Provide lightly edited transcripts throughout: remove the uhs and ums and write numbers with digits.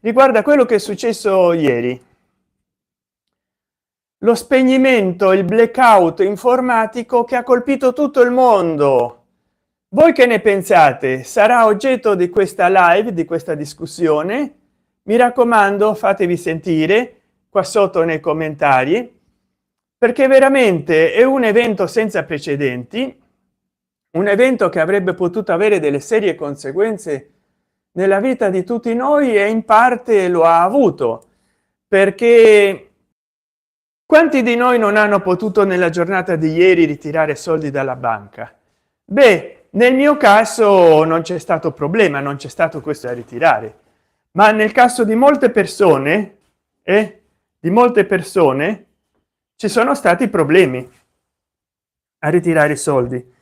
riguarda quello che è successo ieri, lo spegnimento, il blackout informatico che ha colpito tutto il mondo. Voi che ne pensate? Sarà oggetto di questa live, di questa discussione. Mi raccomando, fatevi sentire qua sotto nei commentari, perché veramente è un evento senza precedenti, un evento che avrebbe potuto avere delle serie conseguenze nella vita di tutti noi, e in parte lo ha avuto, perché quanti di noi non hanno potuto nella giornata di ieri ritirare soldi dalla banca? Beh, nel mio caso non c'è stato problema, non c'è stato questo da ritirare, ma nel caso di molte persone di molte persone ci sono stati problemi a ritirare i soldi.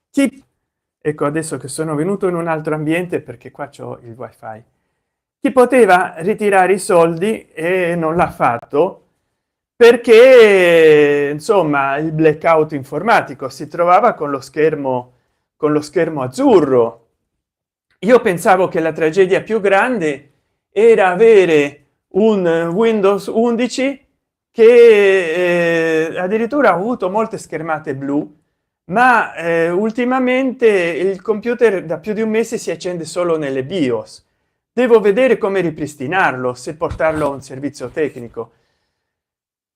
Chi, ecco, adesso che sono venuto in un altro ambiente, perché qua c'ho il wifi, chi poteva ritirare i soldi e non l'ha fatto perché insomma il blackout informatico, si trovava con lo schermo azzurro. Io pensavo che la tragedia più grande era avere un Windows 11 che addirittura ha avuto molte schermate blu, ma ultimamente il computer da più di un mese si accende solo nelle BIOS. Devo vedere come ripristinarlo, se portarlo a un servizio tecnico.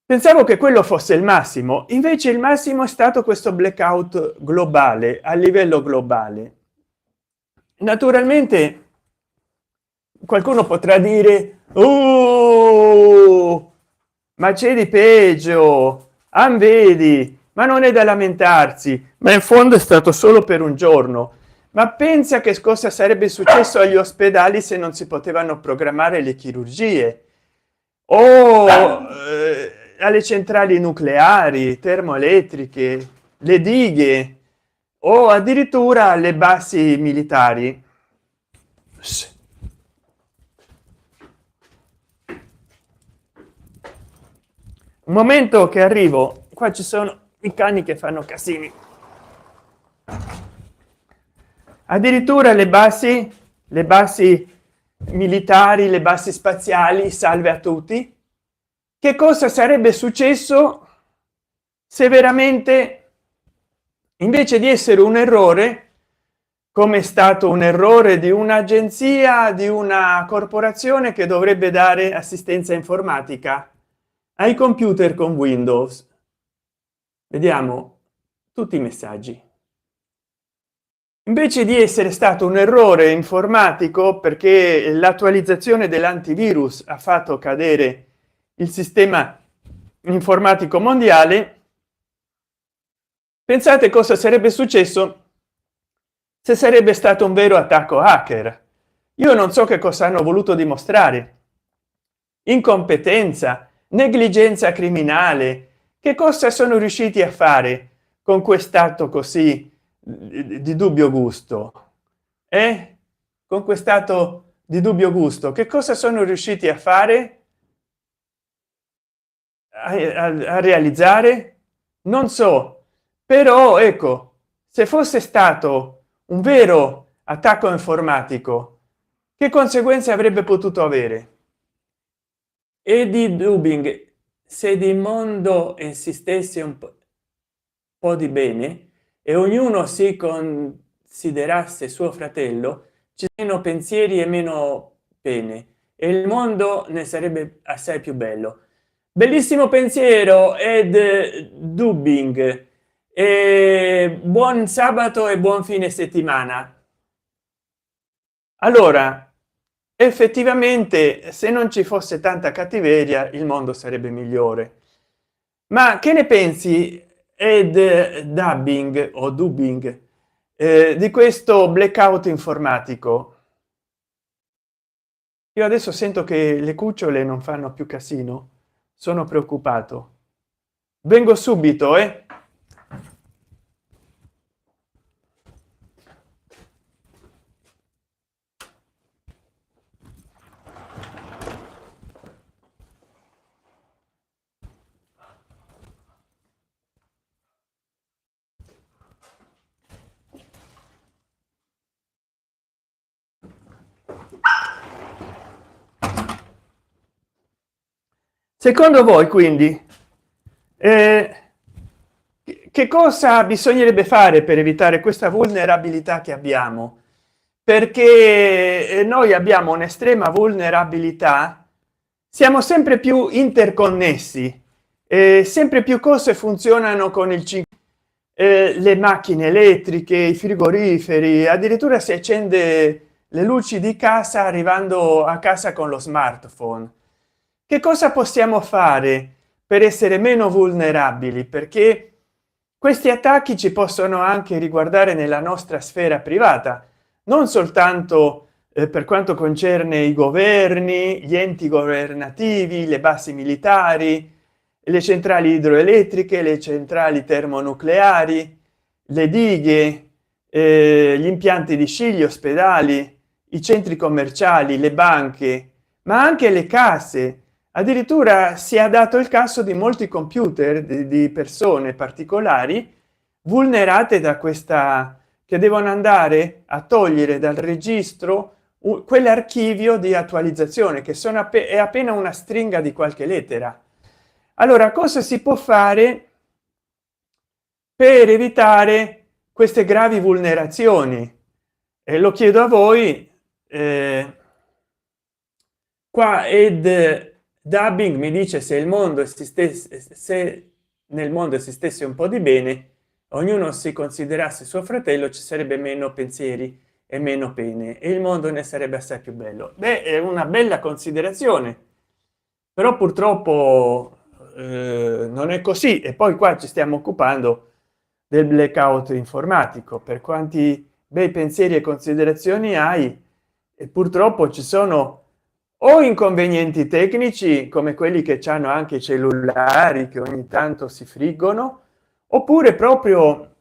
Pensavo che quello fosse il massimo, invece il massimo è stato questo blackout globale, a livello globale. Naturalmente qualcuno potrà dire: "Oh, ma c'è di peggio, vedi, ma non è da lamentarsi, ma in fondo è stato solo per un giorno". Ma pensa che cosa sarebbe successo agli ospedali se non si potevano programmare le chirurgie, o alle centrali nucleari, termoelettriche, le dighe, o addirittura le basi militari. Un momento che arrivo, qua ci sono i cani che fanno casini. Addirittura le basi militari, le basi spaziali, salve a tutti. Che cosa sarebbe successo se veramente, invece di essere un errore, come è stato un errore di un'agenzia, di una corporazione che dovrebbe dare assistenza informatica ai computer con Windows? Vediamo tutti i messaggi. Invece di essere stato un errore informatico perché l'attualizzazione dell'antivirus ha fatto cadere il sistema informatico mondiale, pensate cosa sarebbe successo se sarebbe stato un vero attacco hacker. Io non so che cosa hanno voluto dimostrare: incompetenza, negligenza criminale. Che cosa sono riusciti a fare con quest'atto così di dubbio gusto? Con quest'atto di dubbio gusto che cosa sono riusciti a fare, a realizzare? Non so, però ecco, se fosse stato un vero attacco informatico, che conseguenze avrebbe potuto avere? E di Dubing, se il mondo insistesse un po' di bene e ognuno si considerasse suo fratello, ci sono pensieri e meno pene, e il mondo ne sarebbe assai più bello. Bellissimo pensiero, ed Dubing, e buon sabato e buon fine settimana. Allora, effettivamente, se non ci fosse tanta cattiveria, il mondo sarebbe migliore. Ma che ne pensi, ed dubbing o dubbing, di questo blackout informatico? Io adesso sento che le cucciole non fanno più casino, sono preoccupato. Vengo subito, Secondo voi quindi eh, che cosa bisognerebbe fare per evitare questa vulnerabilità che abbiamo? Perché noi abbiamo un'estrema vulnerabilità, siamo sempre più interconnessi, sempre più cose funzionano con il 5, le macchine elettriche, i frigoriferi, addirittura si accende le luci di casa arrivando a casa con lo smartphone. Che cosa possiamo fare per essere meno vulnerabili? Perché questi attacchi ci possono anche riguardare nella nostra sfera privata, non soltanto per quanto concerne i governi, gli enti governativi, le basi militari, le centrali idroelettriche, le centrali termonucleari, le dighe, gli impianti di scigli, ospedali, i centri commerciali, le banche, ma anche le case. Addirittura si è dato il caso di molti computer di persone particolari vulnerate da questa, che devono andare a togliere dal registro quell'archivio di attualizzazione che sono è appena una stringa di qualche lettera. Allora cosa si può fare per evitare queste gravi vulnerazioni? E lo chiedo a voi. Qua ed dubbing mi dice: se il mondo esistesse, se nel mondo esistesse un po' di bene, ognuno si considerasse suo fratello, ci sarebbe meno pensieri e meno pene e il mondo ne sarebbe assai più bello. Beh, è una bella considerazione, però purtroppo non è così. E poi qua ci stiamo occupando del blackout informatico. Per quanti bei pensieri e considerazioni hai, e purtroppo ci sono o inconvenienti tecnici come quelli che hanno anche i cellulari che ogni tanto si friggono, oppure proprio